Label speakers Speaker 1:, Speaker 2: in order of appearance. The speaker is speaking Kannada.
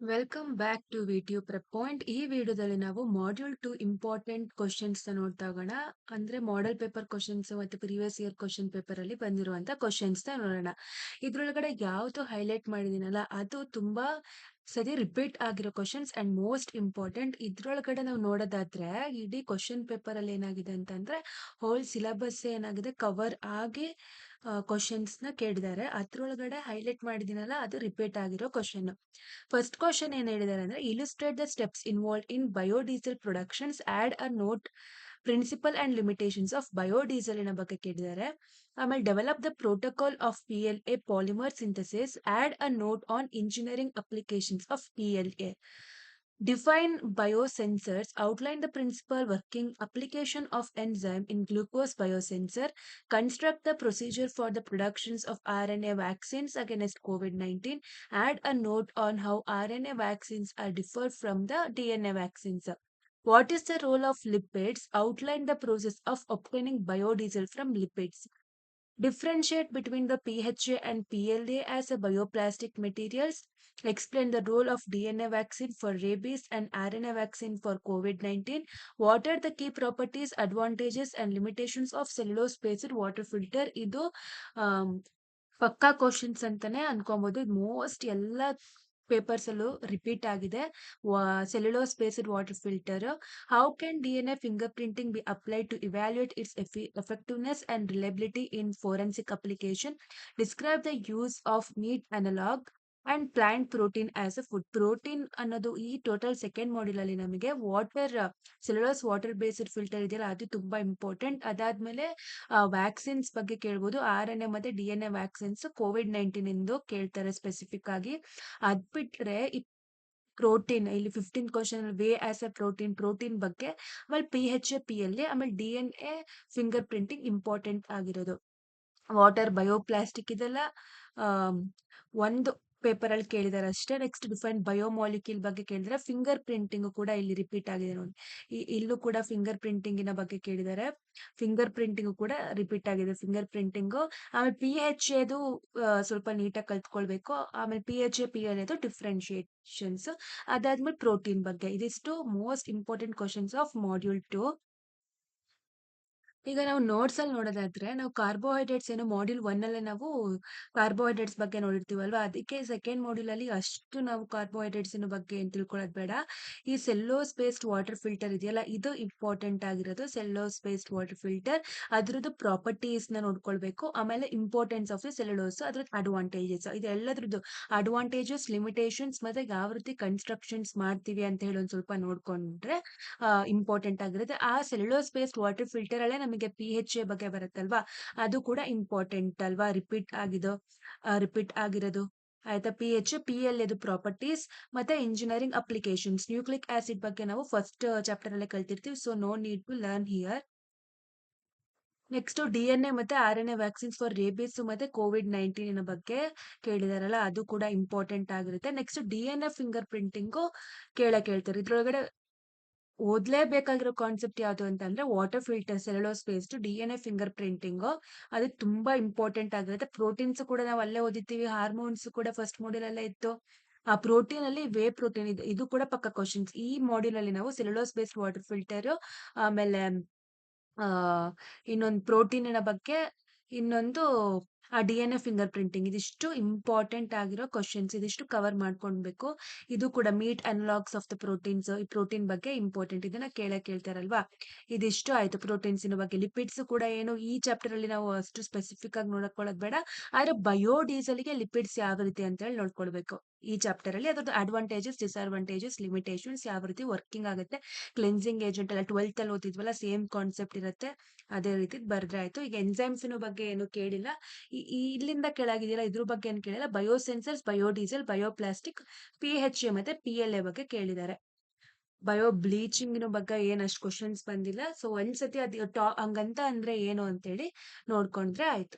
Speaker 1: Welcome back to video prep point. ಈ ವಿಡಿಯೋದಲ್ಲಿ ನಾವು ಮಾಡ್ಯೂಲ್ 2 ಇಂಪಾರ್ಟೆಂಟ್ ಕ್ವಶನ್ಸ್ ನೋಡ್ತಾ ಹೋಗೋಣ. ಅಂದ್ರೆ ಮಾಡೆಲ್ ಪೇಪರ್ ಕ್ವಶನ್ಸ್ ಮತ್ತೆ ಪ್ರೀವಿಯಸ್ ಇಯರ್ ಕ್ವಶನ್ ಪೇಪರ್ ಅಲ್ಲಿ ಬಂದಿರುವಂತ ಕ್ವಶನ್ಸ್ ನೋಡೋಣ. ಇದ್ರೊಳಗಡೆ ಯಾವ್ದು ಹೈಲೈಟ್ ಮಾಡಿದೀನಲ್ಲ ಅದು ತುಂಬಾ ಸರಿ ರಿಪೀಟ್ ಆಗಿರೋ ಕ್ವಶನ್ಸ್ ಅಂಡ್ ಮೋಸ್ಟ್ ಇಂಪಾರ್ಟೆಂಟ್. ಇದ್ರೊಳಗಡೆ ನಾವು ನೋಡೋದಾದ್ರೆ ಇಡೀ ಕ್ವಶನ್ ಪೇಪರ್ ಅಲ್ಲಿ ಏನಾಗಿದೆ ಅಂತಂದ್ರೆ ಹೋಲ್ ಸಿಲೆಬಸ್ ಏನಾಗಿದೆ ಕವರ್ ಆಗಿ ಕ್ವಶನ್ಸ್ ನ ಕೇಳಿದ್ದಾರೆ. ಅದ್ರೊಳಗಡೆ ಹೈಲೈಟ್ ಮಾಡಿದಿನಲ್ಲ ಅದು ರಿಪೀಟ್ ಆಗಿರೋ ಕ್ವಶನ್. ಫಸ್ಟ್ ಕ್ವಶನ್ ಏನ್ ಹೇಳಿದ್ದಾರೆ ಅಂದ್ರೆ illustrate the steps involve in biodiesel productions add a note principle and limitations of ಬಯೋಡೀಸೆಲಿನ ಬಗ್ಗೆ ಕೇಳಿದ್ದಾರೆ. ಆಮೇಲೆ develop the protocol of PLA polymer synthesis add a note on engineering applications of PLA. Define biosensors, outline the principal working application of enzyme in glucose biosensor, construct the procedure for the productions of RNA vaccines against COVID-19, add a note on how RNA vaccines are different from the DNA vaccines. What is the role of lipids? Outline the process of obtaining biodiesel from lipids. Differentiate between the PHA and PLA as a bioplastic materials. Explain the role of DNA vaccine for rabies and RNA vaccine for COVID-19. What are the key properties, advantages and limitations of cellulose-based water filter? ಇದು ಪಕ್ಕಾ ಕ್ವಶನ್ಸ್ ಅಂತಾನೆ ಅನ್ಕೊಬಹುದು. ಮೋಸ್ಟ್ ಎಲ್ಲ ಪೇಪರ್ಸ್ ಅಲ್ಲೂ ರಿಪೀಟ್ ಆಗಿದೆ. Cellulose based water filter. How can DNA finger printing be applied to evaluate its effectiveness and reliability in forensic application? Describe the use of meat analog and plant protein as a food. Protein ಅನ್ನೋದು ಈ ಟೋಟಲ್ ಸೆಕೆಂಡ್ ಮಾಡ್ಯೂಲ್ ಅಲ್ಲಿ ನಮಗೆ water cellulose water based filter ಇದೆಯಲ್ಲ ಅದು ತುಂಬಾ ಇಂಪಾರ್ಟೆಂಟ್. ಅದಾದ್ಮೇಲೆ ವ್ಯಾಕ್ಸಿನ್ಸ್ ಬಗ್ಗೆ ಕೇಳ್ಬೋದು. RNA ಮತ್ತೆ DNA ವ್ಯಾಕ್ಸಿನ್ಸ್ COVID-19 ಇಂದು ಕೇಳ್ತಾರೆ ಸ್ಪೆಸಿಫಿಕ್ ಆಗಿ. ಅದ್ ಬಿಟ್ರೆ ಈ ಪ್ರೋಟೀನ್ ಇಲ್ಲಿ 15 question way as A protein ಬಗ್ಗೆ, ಆಮೇಲೆ PHA PLA, ಆಮೇಲೆ DNA ಫಿಂಗರ್ ಪ್ರಿಂಟಿಂಗ್ ಇಂಪಾರ್ಟೆಂಟ್ ಆಗಿರೋದು. ವಾಟರ್ ಬಯೋಪ್ಲಾಸ್ಟಿಕ್ ಇದೆಲ್ಲ ಒಂದು ಪೇಪರ್ ಅಲ್ಲಿ ಕೇಳಿದಾರೆ ಅಷ್ಟೇ. ನೆಕ್ಸ್ಟ್ ಡಿಫೈನ್ ಬಯೋಮಾಲಿಕ್ಯೂಲ್ ಬಗ್ಗೆ ಕೇಳಿದ್ರೆ ಫಿಂಗರ್ ಪ್ರಿಂಟಿಂಗ್ ಕೂಡ ಇಲ್ಲಿ ರಿಪೀಟ್ ಆಗಿದೆ ನೋಡಿ. ಇಲ್ಲೂ ಕೂಡ ಫಿಂಗರ್ ಪ್ರಿಂಟಿಂಗಿನ ಬಗ್ಗೆ ಕೇಳಿದ್ದಾರೆ. ಫಿಂಗರ್ ಪ್ರಿಂಟಿಂಗ್ ಕೂಡ ರಿಪೀಟ್ ಆಗಿದೆ. ಫಿಂಗರ್ ಪ್ರಿಂಟಿಂಗ್ ಆಮೇಲೆ PHA ದು ಸ್ವಲ್ಪ ನೀಟಾಗಿ ಕಲ್ತ್ಕೊಳ್ಬೇಕು. ಆಮೇಲೆ PHA PLA ದು ಡಿಫ್ರೆನ್ಶಿಯೇಷನ್ಸ್. ಅದಾದ್ಮೇಲೆ ಪ್ರೋಟೀನ್ ಬಗ್ಗೆ. ಇದಿಷ್ಟು most important questions of module 2. ಈಗ ನಾವು ನೋಟ್ಸ್ ಅಲ್ಲಿ ನೋಡೋದಾದ್ರೆ ನಾವು ಕಾರ್ಬೋಹೈಡ್ರೇಟ್ಸ್ ಏನು ಮಾಡ್ಯೂಲ್ 1 ಅಲ್ಲೇ ನಾವು ಕಾರ್ಬೋಹೈಡ್ರೇಟ್ಸ್ ಬಗ್ಗೆ ನೋಡಿರ್ತೀವಲ್ವಾ, ಅದಕ್ಕೆ ಸೆಕೆಂಡ್ ಮಾಡ್ಯೂಲ್ ಅಲ್ಲಿ ಅಷ್ಟು ನಾವು ಕಾರ್ಬೋಹೈಡ್ರೇಟ್ಸ್ ಬಗ್ಗೆ ಏನ್ ತಿಳ್ಕೊಳ್ಳೋದು ಬೇಡ. ಈ ಸೆಲ್ಲೋಸ್ ಬೇಸ್ಡ್ ವಾಟರ್ ಫಿಲ್ಟರ್ ಇದೆಯಲ್ಲ ಇದು ಇಂಪಾರ್ಟೆಂಟ್ ಆಗಿರೋದು. ಸೆಲ್ಲೋಸ್ ಬೇಸ್ಡ್ ವಾಟರ್ ಫಿಲ್ಟರ್ ಅದ್ರದ್ದು ಪ್ರಾಪರ್ಟೀಸ್ ನ ನೋಡ್ಕೊಳ್ಬೇಕು. ಆಮೇಲೆ ಇಂಪಾರ್ಟೆನ್ಸ್ ಆಫ್ ದ ಸೆಲ್ಯುಲೋಸ್, ಅದ್ರದ್ದು ಅಡ್ವಾಂಟೇಜಸ್, ಇದೆಲ್ಲದ್ರದ್ದು ಅಡ್ವಾಂಟೇಜಸ್, ಲಿಮಿಟೇಷನ್ಸ್ ಮತ್ತೆ ಯಾವ ರೀತಿ ಕನ್ಸ್ಟ್ರಕ್ಷನ್ಸ್ ಮಾಡ್ತೀವಿ ಅಂತ ಹೇಳಿ ಒಂದ್ ಸ್ವಲ್ಪ ನೋಡ್ಕೊಂಡ್ರೆ ಇಂಪಾರ್ಟೆಂಟ್ ಆಗಿರುತ್ತೆ. ಆ ಸೆಲ್ಯುಲೋಸ್ ಬೇಸ್ಡ್ ವಾಟರ್ ಫಿಲ್ಟರ್ ಅಲ್ಲೇ ನಮಗೆ PHA ಬಗ್ಗೆ ಬರುತ್ತಲ್ವಾ, ಅದು ಕೂಡ ಇಂಪಾರ್ಟೆಂಟ್ ಅಲ್ವಾ, ರಿಪೀಟ್ ಆಗಿರೋದು. ಆಯ್ತಾ. PHA PLA ಪ್ರಾಪರ್ಟೀಸ್ ಮತ್ತೆ ಇಂಜಿನಿಯರಿಂಗ್ ಅಪ್ಲಿಕೇಶನ್ಸ್. ನ್ಯೂಕ್ಲಿಕ್ ಆಸಿಡ್ ಬಗ್ಗೆ ನಾವು ಫಸ್ಟ್ ಚಾಪ್ಟರ್ ಅಲ್ಲೇ ಕಲ್ತಿರ್ತೀವಿ, so no need to learn here. Next DNA ಮತ್ತೆ RNA ವ್ಯಾಕ್ಸಿನ್ಸ್ ಫಾರ್ ರೇಬಿಸ್ ಮತ್ತೆ COVID-19 ಬಗ್ಗೆ ಕೇಳಿದಾರಲ್ಲ, ಅದು ಕೂಡ ಇಂಪಾರ್ಟೆಂಟ್ ಆಗಿರುತ್ತೆ. ನೆಕ್ಸ್ಟ್ DNA ಫಿಂಗರ್ ಪ್ರಿಂಟಿಂಗು ಕೇಳ್ತಾರೆ. ಇದ್ರೊಳಗಡೆ ಓದ್ಲೇಬೇಕಾಗಿರೋ ಕಾನ್ಸೆಪ್ಟ್ ಯಾವ್ದು ಅಂತಂದ್ರೆ water filter cellulose based DNA finger printing. ಅದು ತುಂಬಾ ಇಂಪಾರ್ಟೆಂಟ್ ಆಗಿರುತ್ತೆ. ಪ್ರೋಟೀನ್ಸ್ ಕೂಡ ನಾವು ಅಲ್ಲೇ ಓದಿರ್ತೀವಿ. ಹಾರ್ಮೋನ್ಸ್ ಕೂಡ ಫಸ್ಟ್ ಮಾಡ್ಯೂಲ್ ಅಲ್ಲೇ ಇತ್ತು. ಆ ಪ್ರೋಟೀನ್ ಅಲ್ಲಿ ವೇ ಪ್ರೋಟೀನ್ ಇದು ಕೂಡ ಪಕ್ಕ ಕ್ವಶನ್ಸ್. ಈ ಮಾಡ್ಯೂಲ್ ಅಲ್ಲಿ ನಾವು ಸೆಲ್ಯುಲೋಸ್ ಬೇಸ್ಡ್ ವಾಟರ್ ಫಿಲ್ಟರ್, ಆಮೇಲೆ ಆ ಇನ್ನೊಂದು ಪ್ರೋಟೀನಿನ ಬಗ್ಗೆ, ಇನ್ನೊಂದು DNA ಫಿಂಗರ್ ಪ್ರಿಂಟಿಂಗ್, ಇದಿಷ್ಟು ಇಂಪಾರ್ಟೆಂಟ್ ಆಗಿರೋ ಕ್ವಶನ್ಸ್. ಇದಿಷ್ಟು ಕವರ್ ಮಾಡ್ಕೊಳ್ಬೇಕು. ಇದು ಕೂಡ ಮೀಟ್ ಅನಲಾಗ್ಸ್ ಆಫ್ ದ ಪ್ರೋಟೀನ್ಸ್, ಈ ಪ್ರೋಟೀನ್ ಬಗ್ಗೆ ಇಂಪಾರ್ಟೆಂಟ್, ಇದನ್ನ ಕೇಳ್ತಾರಲ್ವಾ. ಇದಿಷ್ಟು ಆಯ್ತು ಪ್ರೋಟೀನ್ಸ್ ಬಗ್ಗೆ. ಲಿಪಿಡ್ಸ್ ಕೂಡ ಏನು ಈ ಚಾಪ್ಟರ್ ಅಲ್ಲಿ ನಾವು ಅಷ್ಟು ಸ್ಪೆಸಿಫಿಕ್ ಆಗಿ ನೋಡ್ಕೊಳ್ಳೋದು ಬೇಡ. ಆದ್ರೆ ಬಯೋಡೀಸೆಲ್ ಗೆ ಲಿಪಿಡ್ಸ್ ಯಾವ ರೀತಿ ಅಂತ ಹೇಳಿ ನೋಡ್ಕೊಳ್ಬೇಕು ಈ ಚಾಪ್ಟರ್ ಅಲ್ಲಿ. ಅದ್ರದ್ದು ಅಡ್ವಾಂಟೇಜಸ್, ಡಿಸ್ಅಡ್ವಾಂಟೇಜಸ್, ಲಿಮಿಟೇಷನ್ಸ್, ಯಾವ ರೀತಿ ವರ್ಕಿಂಗ್ ಆಗುತ್ತೆ, ಕ್ಲೆನ್ಸಿಂಗ್ ಏಜೆಂಟ್ ಎಲ್ಲ 12th ಅಲ್ಲಿ ಓದಿದ್ವಲ್ಲ, ಸೇಮ್ ಕಾನ್ಸೆಪ್ಟ್ ಇರುತ್ತೆ. ಅದೇ ರೀತಿ ಬರ್ದ್ರೆ ಆಯ್ತು. ಈಗ ಎನ್ಸೈಮ್ಸ್ ಬಗ್ಗೆ ಏನು ಕೇಳಿಲ್ಲ. ಇಲ್ಲಿಂದ ಕೆಳಗಿದೆಯಲ್ಲ ಇದ್ರ ಬಗ್ಗೆ ಏನ್ ಕೇಳಿಲ್ಲ. ಬಯೋಸೆನ್ಸರ್ಸ್, ಬಯೋಡೀಸೆಲ್, ಬಯೋಪ್ಲಾಸ್ಟಿಕ್, PHA ಮತ್ತೆ PLA ಬಗ್ಗೆ ಕೇಳಿದ್ದಾರೆ. ಬಯೋ ಬ್ಲೀಚಿಂಗ್ ಬಗ್ಗೆ ಏನ್ ಅಷ್ಟು ಕ್ವಶನ್ಸ್ ಬಂದಿಲ್ಲ. ಸೊ ಒಂದ್ಸತಿ ಅದು ಹಂಗಂತ ಅಂದ್ರೆ ಏನು ಅಂತೇಳಿ ನೋಡ್ಕೊಂಡ್ರೆ ಆಯ್ತು.